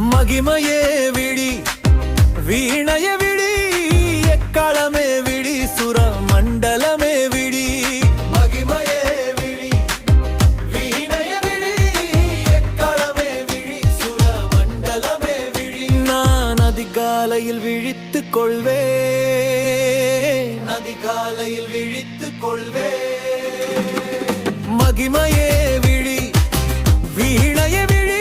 மகிமையே விழி வீணைய விழி எக்களமே விழி சுர மண்டலமே விழி மகிமையே விழி வீணைய விழி எக்களமே விழி சுர மண்டலமே விழி நான் அதிகாலையில் விழித்துக் கொள்வேன் அதிகாலையில் விழித்துக் கொள்வேன் மகிமையே விழி வீணைய விழி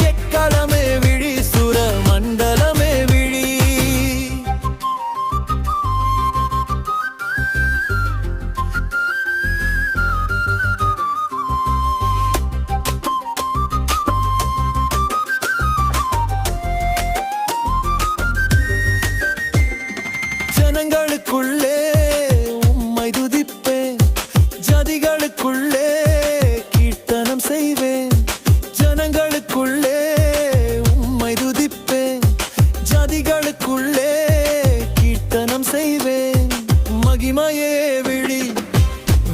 எக்களமே விழி சுர மண்டலமே விழி ஜனங்களுக்குள்ளே உம்மை துதிப்பேன் ஜதிகளுக்குள்ளே கீர்த்தனம் செய்வேன் ஜனங்களுக்குள்ளே உம்மை துதிப்பேன் ஜதிகளுக்குள்ளே கீர்த்தனம் செய்வேன் மகிமையே விழி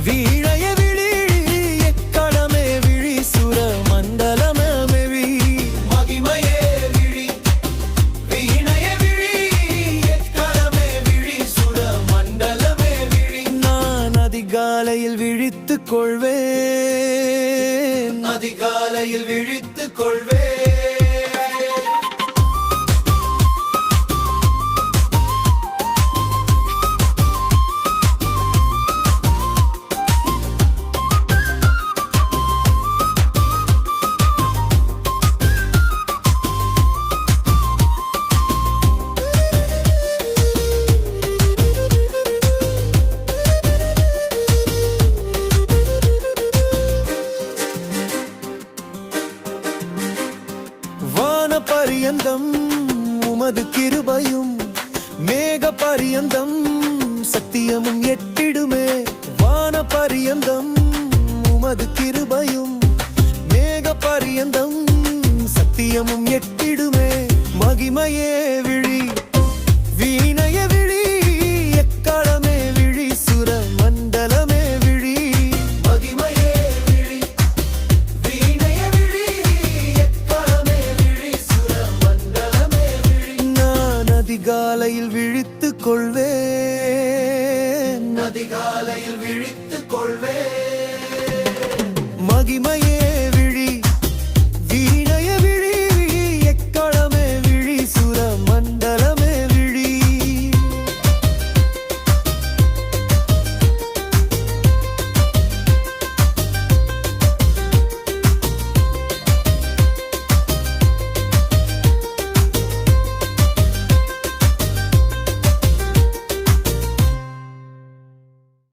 வீணைய விழி எக்களமே விழி சுர மண்டலமே விழி மகிமையே விழி வீணைய விழி எக்களமே விழி சுர மண்டலமே விழி நான் அதிகாலையில் விழித்துக் கொள்வேன் அதிகாலையில் விழித்துக் கொள்வேன் பரியந்தம் உமது கிருபையும் மேக பரியந்தம் சத்தியமும் எட்டிடுமே வான பரியந்தம் உமது கிருபையும் மேக பரியந்தம் சத்தியமும் எட்டிடுமே மகிமையே விழி வீணைய விழி